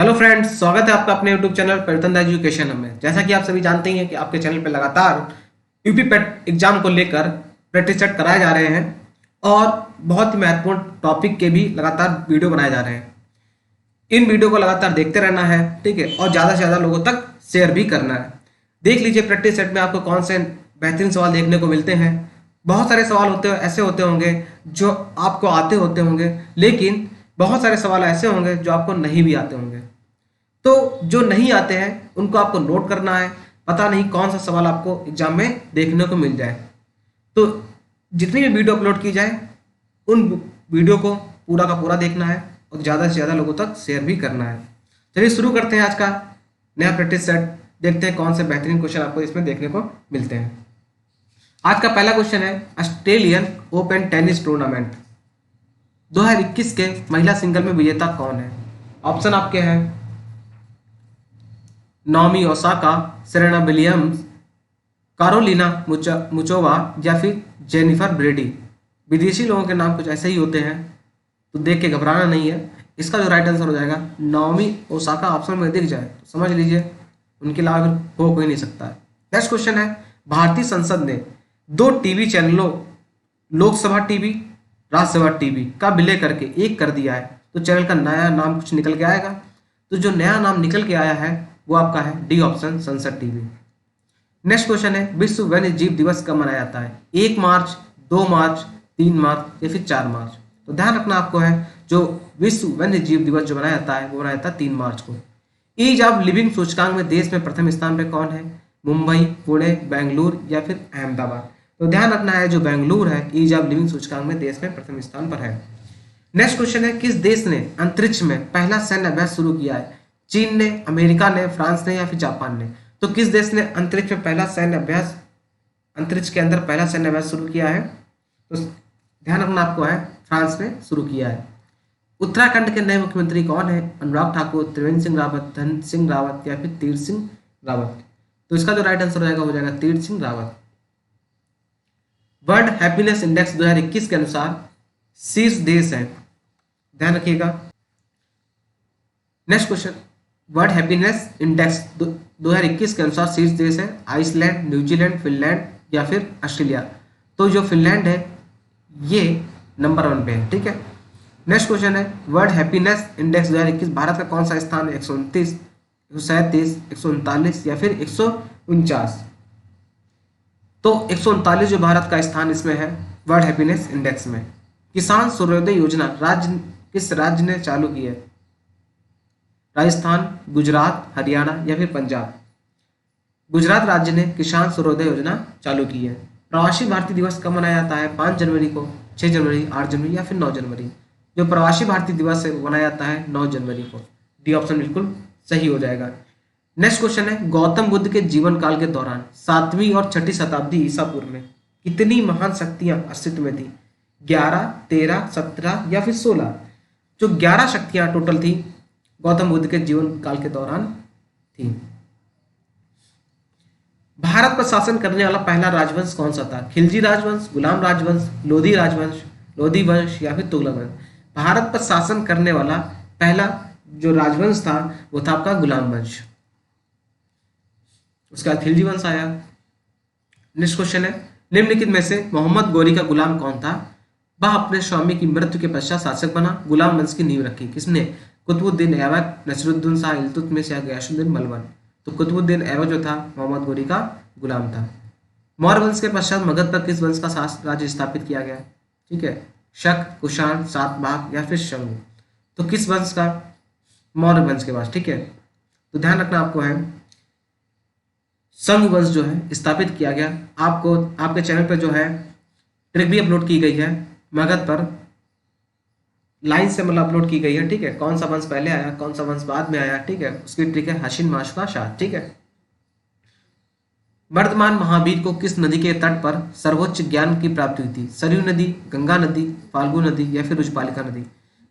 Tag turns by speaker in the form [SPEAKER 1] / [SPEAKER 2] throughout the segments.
[SPEAKER 1] Hello friends, स्वागत है आपका अपने यूट्यूब चैनल परिवर्तन एजुकेशन में। जैसा कि आप सभी जानते ही हैं कि आपके चैनल पर लगातार यूपी पेट एग्जाम को लेकर प्रैक्टिस सेट कराए जा रहे हैं और बहुत ही महत्वपूर्ण टॉपिक के भी लगातार वीडियो बनाए जा रहे हैं। इन वीडियो को लगातार देखते रहना है, ठीक है, और ज़्यादा से ज़्यादा लोगों तक शेयर भी करना है। देख लीजिए प्रैक्टिस सेट में आपको कौन से बेहतरीन सवाल देखने को मिलते हैं। बहुत सारे सवाल ऐसे होते होंगे जो आपको आते होते होंगे, लेकिन बहुत सारे सवाल ऐसे होंगे जो आपको नहीं भी आते होंगे। तो जो नहीं आते हैं उनको आपको नोट करना है। पता नहीं कौन सा सवाल आपको एग्जाम में देखने को मिल जाए। तो जितनी भी वीडियो अपलोड की जाए उन वीडियो को पूरा का पूरा देखना है और ज़्यादा से ज़्यादा लोगों तक शेयर भी करना है। चलिए शुरू करते हैं आज का नया प्रैक्टिस सेट। देखते हैं कौन से बेहतरीन क्वेश्चन आपको इसमें देखने को मिलते हैं। आज का पहला क्वेश्चन है ऑस्ट्रेलियन ओपन टेनिस टूर्नामेंट 2021 के महिला सिंगल में विजेता कौन है। ऑप्शन आपके हैं Naomi Osaka, Serena Williams, Karolina Muchova या फिर जेनिफर ब्रेडी। विदेशी लोगों के नाम कुछ ऐसे ही होते हैं, तो देख के घबराना नहीं है। इसका जो राइट आंसर हो जाएगा नाओमी ओसाका। ऑप्शन में दिख जाए तो समझ लीजिए उनके अलावा फिर हो कोई नहीं सकता है। नेक्स्ट क्वेश्चन है भारतीय संसद ने 2 टीवी चैनलों लोकसभा टीवी, राज्यसभा टीवी का विलय करके एक कर दिया है, तो चैनल का नया नाम कुछ निकल के आएगा। तो जो नया नाम निकल के आया है वो आपका है डी ऑप्शन, संसद टीवी। नेक्स्ट क्वेश्चन है विश्व वन्य जीव दिवस कब मनाया जाता है। 1 मार्च, 2 मार्च, 3 मार्च या फिर 4 मार्च। तो ध्यान रखना आपको है जो विश्व वन्य जीव दिवस जो मनाया जाता है वो मनाया जाता है 3 मार्च को। ईज ऑफ लिविंग सूचकांक में देश में प्रथम स्थान पर कौन है। मुंबई, पुणे, बेंगलुरु या फिर अहमदाबाद। तो ध्यान रखना है जो बेंगलुरु है ईज ऑफ लिविंग सूचकांक में देश में प्रथम स्थान पर है। नेक्स्ट क्वेश्चन है किस देश ने अंतरिक्ष में पहला सैन्य अभ्यास शुरू किया है। चीन ने, अमेरिका ने, फ्रांस ने या फिर जापान ने। तो किस देश ने अंतरिक्ष में पहला सैन्य अभ्यास, अंतरिक्ष के अंदर पहला सैन्य अभ्यास शुरू किया है। तो ध्यान रखना आपको है फ्रांस ने शुरू किया है। उत्तराखंड के नए मुख्यमंत्री कौन है। अनुराग ठाकुर, त्रिवेंद्र सिंह रावत, धन सिंह रावत या फिर तीर्थ सिंह रावत। तो इसका जो राइट आंसर हो जाएगा तीर्थ Singh Rawat. World happiness index 2021 के अनुसार शीर्ष देश है, ध्यान रखिएगा। Next question, world happiness index 2021 के अनुसार शीर्ष देश है आइसलैंड, न्यूजीलैंड, फिनलैंड या फिर ऑस्ट्रेलिया। तो जो फिनलैंड है ये नंबर 1 पे है, ठीक है। नेक्स्ट क्वेश्चन है वर्ल्ड हैप्पीनेस इंडेक्स 2021 भारत का कौन सा स्थान है। 129, 137, 139 या फिर 149। तो 139 जो भारत का स्थान इसमें है वर्ल्ड हैप्पीनेस इंडेक्स में। किसान सूर्योदय योजना किस राज्य ने चालू की है। राजस्थान, गुजरात, हरियाणा या फिर पंजाब। गुजरात राज्य ने किसान सूर्योदय योजना चालू की है। प्रवासी भारतीय दिवस कब मनाया जाता है। 5 जनवरी को, 6 जनवरी, 8 जनवरी या फिर 9 जनवरी। जो प्रवासी भारतीय दिवस है वो मनाया जाता है 9 जनवरी को। डी ऑप्शन बिल्कुल सही हो जाएगा। नेक्स्ट क्वेश्चन है गौतम बुद्ध के जीवन काल के दौरान 7वीं और 6ठी शताब्दी ईसा पूर्व में कितनी महान शक्तियां अस्तित्व में थी। 11, 13, 17 या फिर 16। जो 11 शक्तियां टोटल थी गौतम बुद्ध के जीवन काल के दौरान थी। भारत पर शासन करने वाला पहला राजवंश कौन सा था। खिलजी राजवंश, गुलाम राजवंश, लोधी राजवंश, लोधी वंश या फिर तुगलक वंश। भारत पर शासन करने वाला पहला जो राजवंश था वो था आपका गुलाम वंश। उसके बाद खिलजी वंश आया। नेक्स्ट क्वेश्चन है निम्नलिखित में से मोहम्मद गोरी का गुलाम कौन था। वह अपने स्वामी की मृत्यु के पश्चात शासक बना। गुलाम वंश की नींव रखी किसने। कुतुबुद्दीन ऐबक, नसरुद्दीन शाह इल्तुतमिश या गयासुद्दीन बलबन। तो कुतुबुद्दीन ऐबक जो था मोहम्मद गोरी का गुलाम था। मौर्य वंश के पश्चात मगध पर किस वंश का राज्य स्थापित किया गया। ठीक है, शक, कुषाण, सातवाहन या फिर शंगु। तो किस वंश का, मौर्य वंश के पास, ठीक है। तो ध्यान रखना आपको है शंगु वंश जो है स्थापित किया गया। आपको आपके चैनल पर जो है ट्रिक भी अपलोड की गई है, मगध पर लाइन से मतलब अपलोड की गई है, ठीक है। कौन सा वंश पहले आया, कौन सा वंश बाद में आया, ठीक है, उसकी ट्रिक है हशीन माशुका शाह, ठीक है। वर्धमान महावीर को किस नदी के तट पर सर्वोच्च ज्ञान की प्राप्ति हुई थी। सरयू नदी, गंगा नदी, फाल्गु नदी या फिर रुजपालिका नदी।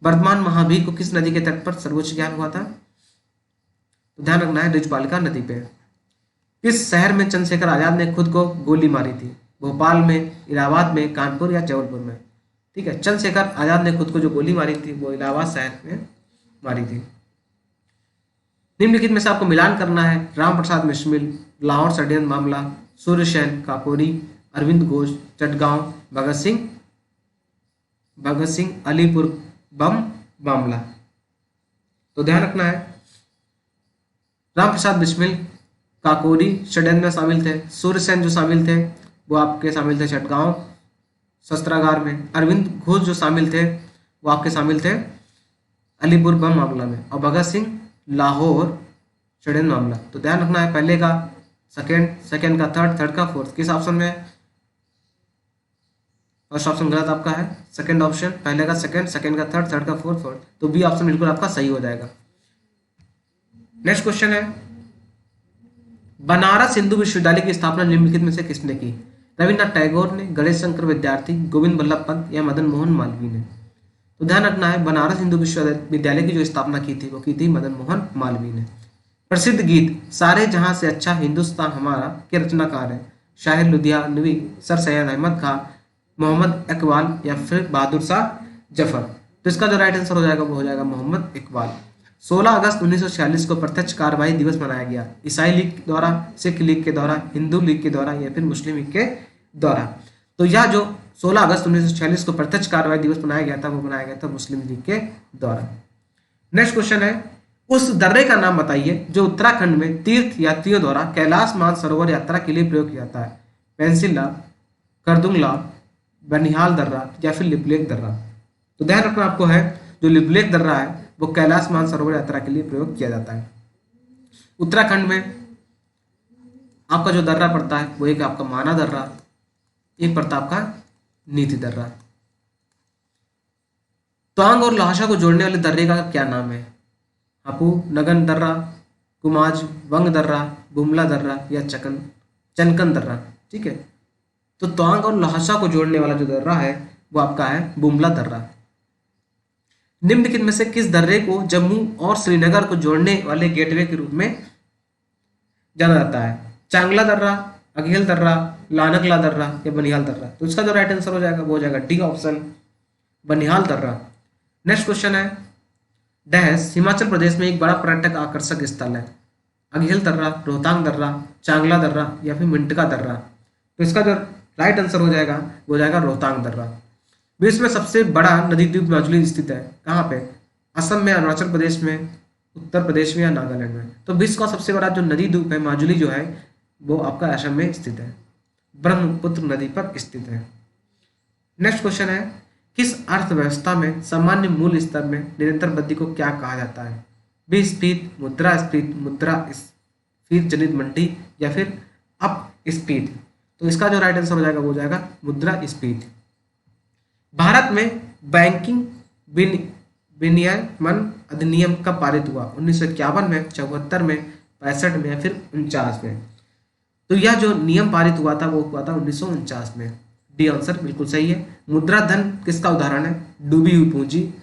[SPEAKER 1] वर्धमान महावीर को किस नदी के तट पर सर्वोच्च ज्ञान हुआ था। तो ध्यान रखना है रुजपालिका नदी पे। किस शहर में चंद्रशेखर आजाद ने खुद को गोली मारी थी। भोपाल में, इलाहाबाद में, कानपुर या जबलपुर में। ठीक है, चंद्रशेखर आजाद ने खुद को जो गोली मारी थी वो इलाहाबाद शहर में मारी थी। निम्नलिखित में से आपको मिलान करना है। राम प्रसाद बिस्मिल, लाहौर षड्यंत्र मामला, सूर्यसेन, काकोरी, अरविंद घोष, चटगांव, भगत सिंह अलीपुर बम मामला। तो ध्यान रखना है, राम प्रसाद बिस्मिल काकोरी षड्यंत्र में शामिल थे, सूर्यसेन जो शामिल थे वो आपके शामिल थे चटगांव शस्त्रागार में, अरविंद घोष जो शामिल थे वो आपके शामिल थे अलीपुर बम मामला में, और भगत सिंह लाहौर षड्यंत्र मामला। तो ध्यान रखना है, पहले का सेकंड, सेकंड का थर्ड, थर्ड का फोर्थ। किस ऑप्शन में? फर्स्ट ऑप्शन गलत आपका है, सेकंड ऑप्शन, पहले का सेकंड, सेकंड का थर्ड, थर्ड का फोर्थ, फोर्थ। तो बी ऑप्शन बिल्कुल आपका सही हो जाएगा। नेक्स्ट क्वेश्चन है, बनारस हिंदू विश्वविद्यालय की स्थापना निम्नलिखित में से किसने की? रविन्द्रनाथ टैगोर ने, गणेश शंकर विद्यार्थी, गोविंद बल्लभ पंत या मदन मोहन मालवीय ने? तो ध्यान रखना है, बनारस हिंदू विश्वविद्यालय की जो स्थापना की थी वो की थी मदन मोहन मालवीय ने। प्रसिद्ध गीत सारे जहां से अच्छा हिंदुस्तान हमारा के रचनाकार है? शाहिर लुधियानवी, सर सैयद अहमद खां, मोहम्मद इकबाल या फिर बहादुर शाह जफर? तो इसका जो राइट आंसर हो जाएगा वो हो जाएगा मोहम्मद इकबाल। 16 अगस्त 1946 को प्रत्यक्ष कार्रवाई दिवस मनाया गया। ईसाई लीग के द्वारा, सिख लीग के द्वारा, हिंदू लीग के द्वारा या फिर मुस्लिम लीग के द्वारा? तो यह जो 16 अगस्त 1946 को प्रत्यक्ष कार्रवाई दिवस मनाया गया था वो मनाया गया था मुस्लिम लीग के द्वारा। नेक्स्ट क्वेश्चन है, उस दर्रे का नाम बताइए जो उत्तराखंड में तीर्थ यात्रियों द्वारा कैलाश मानसरोवर यात्रा के लिए प्रयोग किया जाता है? पेंसिला, करदुंगला, बनिहाल दर्रा या फिर लिपलेख दर्रा? तो ध्यान रखना आपको है, जो लिपलेख दर्रा है वो कैलाश मानसरोवर यात्रा के लिए प्रयोग किया जाता है। उत्तराखंड में आपका जो दर्रा पड़ता है वो एक आपका माना दर्रा, एक पड़ता आपका नीति दर्रा। तवांग और लहासा को जोड़ने वाले दर्रे का क्या नाम है? हापू नगन दर्रा, कुमाज वंग दर्रा, बुमला दर्रा या चनकन दर्रा? ठीक है, तो तवांग और लहासा को जोड़ने वाला जो दर्रा है वो आपका है बुमला दर्रा। निम्नलिखित में से किस दर्रे को जम्मू और श्रीनगर को जोड़ने वाले गेटवे के रूप में जाना जाता है? चांगला दर्रा, अघेल दर्रा, लानकला दर्रा या बनिहाल दर्रा? तो इसका जो राइट आंसर हो जाएगा वो हो जाएगा डी ऑप्शन, बनिहाल दर्रा। नेक्स्ट क्वेश्चन है, डैश हिमाचल प्रदेश में एक बड़ा पर्यटक आकर्षक स्थल है? अघेल दर्रा, रोहतांग दर्रा, चांगला दर्रा या फिर मिंटका दर्रा? तो इसका जो राइट आंसर हो जाएगा वो हो जाएगा रोहतांग दर्रा। विश्व में सबसे बड़ा नदी द्वीप माजुली स्थित है कहाँ पे? असम में, अरुणाचल प्रदेश में, उत्तर प्रदेश में या नागालैंड में? तो विश्व का सबसे बड़ा जो नदी द्वीप है माजुली जो है वो आपका असम में स्थित है, ब्रह्मपुत्र नदी पर स्थित है। नेक्स्ट क्वेश्चन है, किस अर्थव्यवस्था में सामान्य मूल्य स्तर में निरंतर वृद्धि को क्या कहा जाता है? विस्फीत, मुद्रास्फीति जनित मंदी या फिर अपस्फीति? तो इसका जो राइट आंसर हो जाएगा वो हो जाएगा मुद्रास्फीति। भारत में बैंकिंग विनियमन अधिनियम कब पारित हुआ? 1951 में, 74 में, 65 में या फिर 49 में? तो यह जो नियम पारित हुआ था वो हुआ था 1949 में। डी आंसर बिल्कुल सही है। मुद्रा धन किसका उदाहरण है? डूबी हुई पूंजी,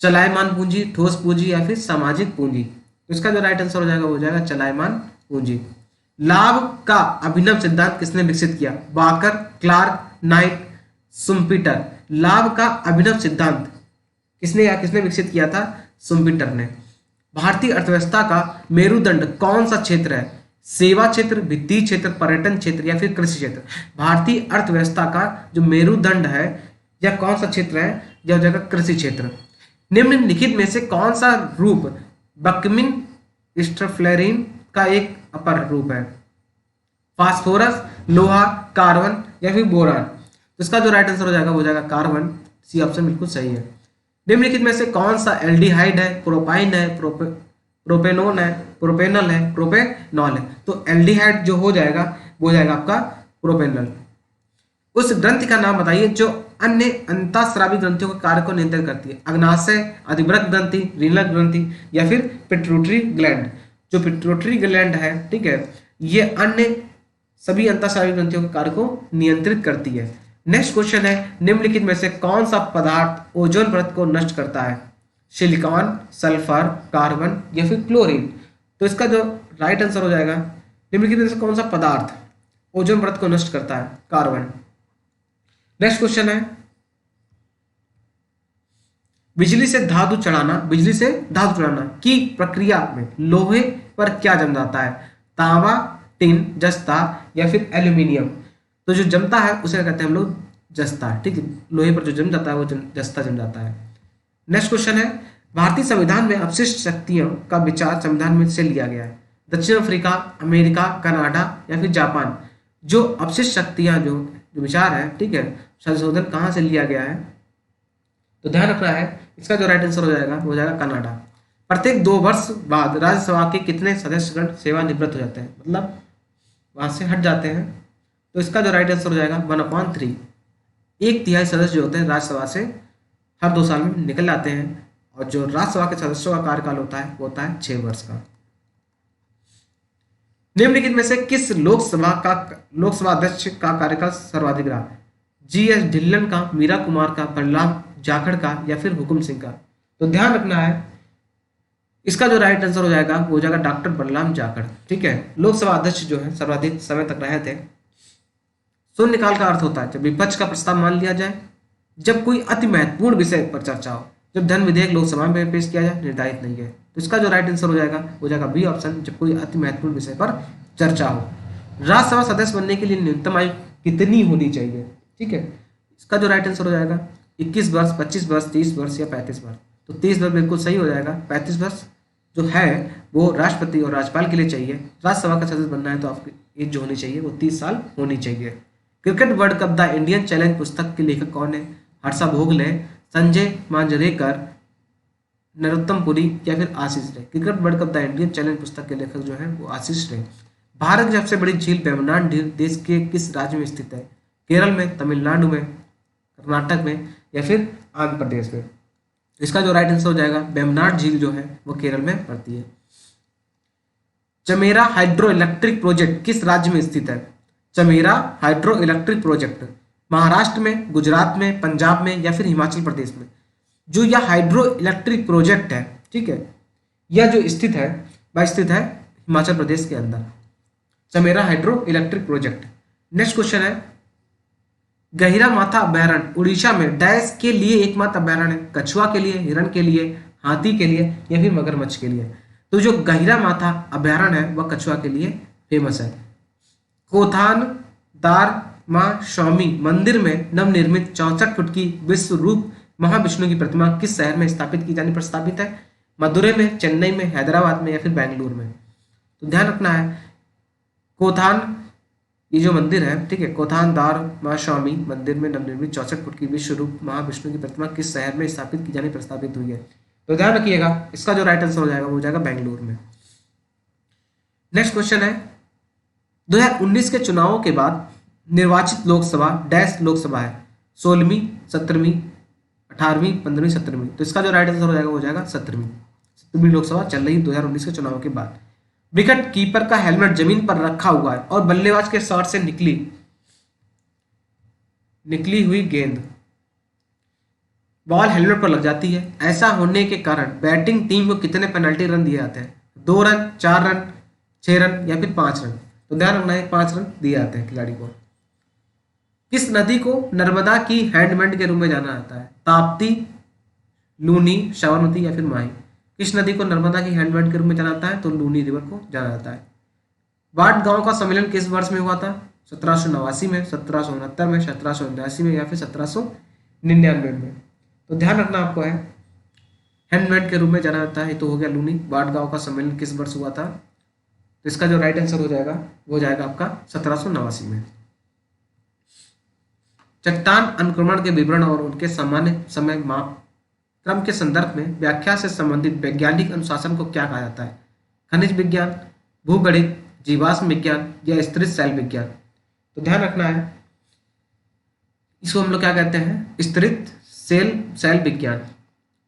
[SPEAKER 1] चलायमान पूंजी, ठोस पूंजी या फिर सामाजिक पूंजी? तो इसका जो राइट आंसर हो जाएगा वो हो जाएगा चलायमान पूंजी। लाभ का अभिनव सिद्धांत किसने विकसित किया? Walker, Clark, Knight, Schumpeter? लाभ का अभिनव सिद्धांत किसने विकसित किया था? सुम्पीटर ने। भारतीय अर्थव्यवस्था का मेरुदंड कौन सा क्षेत्र है? सेवा क्षेत्र, वित्तीय क्षेत्र, पर्यटन क्षेत्र या फिर कृषि क्षेत्र? भारतीय अर्थव्यवस्था का जो मेरुदंड है यह कौन सा क्षेत्र है? यह हो जाएगा कृषि क्षेत्र। निम्नलिखित में से कौन सा रूप बकमिन स्ट्रफ्लेरिन का एक अपर रूप है? फास्फोरस, लोहा, कार्बन या फिर बोरान? तो इसका जो राइट आंसर हो जाएगा वो हो जाएगा कार्बन। सी ऑप्शन बिल्कुल सही है। निम्नलिखित में से कौन सा एल्डिहाइड है? प्रोपाइन है, प्रोपेनोन है, प्रोपेनल है, प्रोपेनॉल है? तो एल्डिहाइड जो हो जाएगा वो हो जाएगा आपका प्रोपेनल। उस ग्रंथि का नाम बताइए जो अन्य अंतःस्रावी ग्रंथियों के कार्य को नियंत्रित करती है? अग्नाशय, अधिवृक्क ग्रंथि, रीनल ग्रंथि या फिर पिट्यूटरी ग्लैंड? जो पिट्यूटरी ग्लैंड है, ठीक है, ये अन्य सभी अंतःस्रावी ग्रंथियों के कार्य को नियंत्रित करती है। नेक्स्ट क्वेश्चन है, निम्नलिखित में से कौन सा पदार्थ ओजोन परत को नष्ट करता है? सिलिकॉन, सल्फर, कार्बन या फिर क्लोरीन? तो इसका जो राइट आंसर हो जाएगा, निम्नलिखित में से कौन सा पदार्थ ओजोन परत को नष्ट करता है? कार्बन। नेक्स्ट क्वेश्चन है, बिजली से धातु चढ़ाना, बिजली से धातु चढ़ाना की प्रक्रिया में लोहे पर क्या जम जाता है? तांबा, टिन, जस्ता या फिर एल्यूमिनियम। तो जो जमता है उसे कहते हैं हम लोग जस्ता, ठीक है। लोहे पर जो जम जाता है वो जस्ता जम जाता है। नेक्स्ट क्वेश्चन है, भारतीय संविधान में अपशिष्ट शक्तियों का विचार संविधान में से लिया गया है? दक्षिण अफ्रीका, अमेरिका, कनाडा या फिर जापान। जो अपशिष्ट शक्तियां जो विचार है, ठीक है, संशोधन कहाँ से लिया गया है? तो ध्यान रखना है, इसका जो राइट आंसर हो जाएगा वो हो जाएगा कनाडा। प्रत्येक 2 वर्ष बाद राज्यसभा के कितने सदस्यगण सेवानिवृत्त हो जाते हैं, मतलब वहां से हट जाते हैं? तो इसका जो राइट आंसर हो जाएगा 1/3। 1/3 सदस्य जो होते हैं राज्यसभा से हर 2 साल में निकल जाते हैं। और जो राज्यसभा के सदस्यों का कार्यकाल होता है वो होता है 6 वर्ष का। निम्नलिखित में से किस लोकसभा अध्यक्ष का कार्यकाल सर्वाधिक रहा? GS ढिल्लन का, मीरा कुमार का, बलराम जाखड़ का या फिर हुकुम सिंह का? तो ध्यान रखना है, इसका जो राइट आंसर हो जाएगा वो हो जाएगा डॉक्टर बलराम जाखड़, ठीक है। लोकसभा अध्यक्ष जो है सर्वाधिक समय तक रहे थे। शून्यकाल का अर्थ होता है जब विपक्ष का प्रस्ताव मान लिया जाए, जब कोई अति महत्वपूर्ण विषय पर चर्चा हो, जब धन विधेयक लोकसभा में पेश किया जाए, निर्धारित नहीं है। तो इसका जो राइट आंसर हो जाएगा बी ऑप्शन, जब कोई अति महत्वपूर्ण विषय पर चर्चा हो। राज्यसभा सदस्य बनने के लिए न्यूनतम आयु कितनी होनी चाहिए? ठीक है, इसका जो राइट आंसर हो जाएगा 21 वर्ष, 25 वर्ष, 30 वर्ष या 35 वर्ष। तो 30 वर्ष बिल्कुल सही हो जाएगा। 35 वर्ष जो है वो राष्ट्रपति और राज्यपाल के लिए चाहिए। राज्यसभा का सदस्य बनना है तो आपकी एज जो होनी चाहिए वो 30 साल होनी चाहिए। Cricket world cup the Indian challenge पुस्तक के लेखक कौन है? हर्षा भोगले, संजय मांजरेकर, नरोत्तम पुरी या फिर आशीष रे। Cricket world cup the Indian challenge पुस्तक के लेखक जो है वो आशीष रे। भारत की सबसे बड़ी झील वेम्बनाड झील देश के किस राज्य में स्थित है? केरल में, तमिलनाडु में, कर्नाटक में या फिर आंध्र प्रदेश में? इसका जो राइट आंसर हो जाएगा वेम्बनाड झील जो है वो केरल में पड़ती है। चमेरा हाइड्रो इलेक्ट्रिक प्रोजेक्ट किस राज्य में स्थित है? Chamera hydro electric project Maharashtra में, गुजरात में, पंजाब में या फिर हिमाचल प्रदेश में? जो यह हाइड्रो इलेक्ट्रिक प्रोजेक्ट है, ठीक है, यह जो स्थित है वह स्थित है हिमाचल प्रदेश के अंदर, Chamera hydro electric project. Next question है, गहिरा माथा अभयारण्य उड़ीसा में डैश के लिए एकमात्र अभयारण्य है? कछुआ के लिए, हिरण के लिए, हाथी के लिए या फिर मगरमच्छ के लिए? तो जो गहिरा माथा अभयारण्य है वह कछुआ के लिए फेमस है। कोथान दार मां स्वामी मंदिर में नवनिर्मित 64 फुट की विश्व रूप महाविष्णु की प्रतिमा किस शहर में स्थापित की जानी प्रस्तावित है? मदुरै में, चेन्नई में, हैदराबाद में या फिर बेंगलुरु में? तो ध्यान रखना है, कोथान ये जो मंदिर है, ठीक है, कोथान दार मां स्वामी मंदिर में नवनिर्मित 64 फुट की विश्व रूप महाविष्णु की प्रतिमा किस शहर में स्थापित की जानी प्रस्तावित हुई है? तो ध्यान रखिएगा, इसका जो राइट आंसर हो जाएगा वो हो जाएगा बेंगलुरु में। नेक्स्ट क्वेश्चन है, 2019 के चुनावों के बाद निर्वाचित लोकसभा डैश लोकसभा है? 16वीं, 17वीं, 18वीं, 15वीं, 17वीं? तो इसका जो राइट आंसर हो जाएगा वो हो जाएगा 17वीं लोकसभा चल रही 2019 के चुनावों के बाद। विकेट कीपर का हेलमेट जमीन पर रखा हुआ है और बल्लेबाज के शॉट से निकली हुई गेंद बॉल हेलमेट पर लग जाती है। ऐसा होने के कारण बैटिंग टीम को कितने पेनल्टी रन दिए जाते हैं? 2 रन, 4 रन, 6 रन या फिर 5 रन? तो ध्यान रखना है 5 रन दिए जाते हैं खिलाड़ी को। किस नदी को नर्मदा की हैंडमेड के रूप में जाना जाता है? ताप्ती, लूनी, साबरमती या फिर माही? किस नदी को नर्मदा की हैंडमेड के रूप में जाना जाता है? तो लूनी रिवर को जाना जाता है। वाट गांव का सम्मेलन किस वर्ष में हुआ था? 1789 में, 1769 में, 1779 में या फिर 1799 में? तो ध्यान रखना आपको है, हैंडमेड के रूप में जाना जाता है, तो हो गया लूनी। वाट गांव का सम्मेलन किस वर्ष हुआ था? तो इसका जो राइट आंसर हो जाएगा वो हो जाएगा आपका 1789 में। चट्टान अनुक्रमण के विवरण और उनके सामान्य समय माप क्रम के संदर्भ में व्याख्या से संबंधित वैज्ञानिक अनुशासन को क्या कहा जाता है? खनिज विज्ञान, भूगणित, जीवाश्म विज्ञान या स्तरित सेल विज्ञान? तो ध्यान रखना है, इसको हम लोग क्या कहते हैं? स्तरित सेल विज्ञान।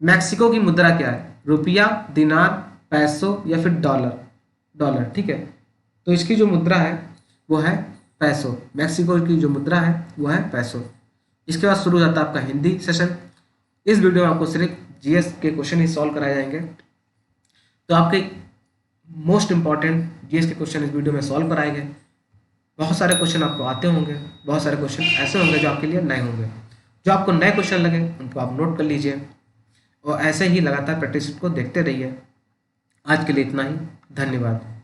[SPEAKER 1] मैक्सिको की मुद्रा क्या है? रुपया, दिनार, पैसो या फिर डॉलर, ठीक है। तो इसकी जो मुद्रा है वो है पैसो। मैक्सिको की जो मुद्रा है वो है पैसो। इसके बाद शुरू हो जाता है आपका हिंदी सेशन। इस वीडियो में आपको सिर्फ जीएस के क्वेश्चन ही सॉल्व कराए जाएंगे। तो आपके मोस्ट इंपॉर्टेंट जीएस के क्वेश्चन इस वीडियो में सॉल्व कराए गए। बहुत सारे क्वेश्चन आपको आते होंगे, बहुत सारे क्वेश्चन ऐसे होंगे जो आपके लिए नए होंगे। जो आपको नए क्वेश्चन लगे उनको आप नोट कर लीजिए। और ऐसे ही लगातार प्रैक्टिस को देखते रहिए। आज के लिए इतना ही, धन्यवाद।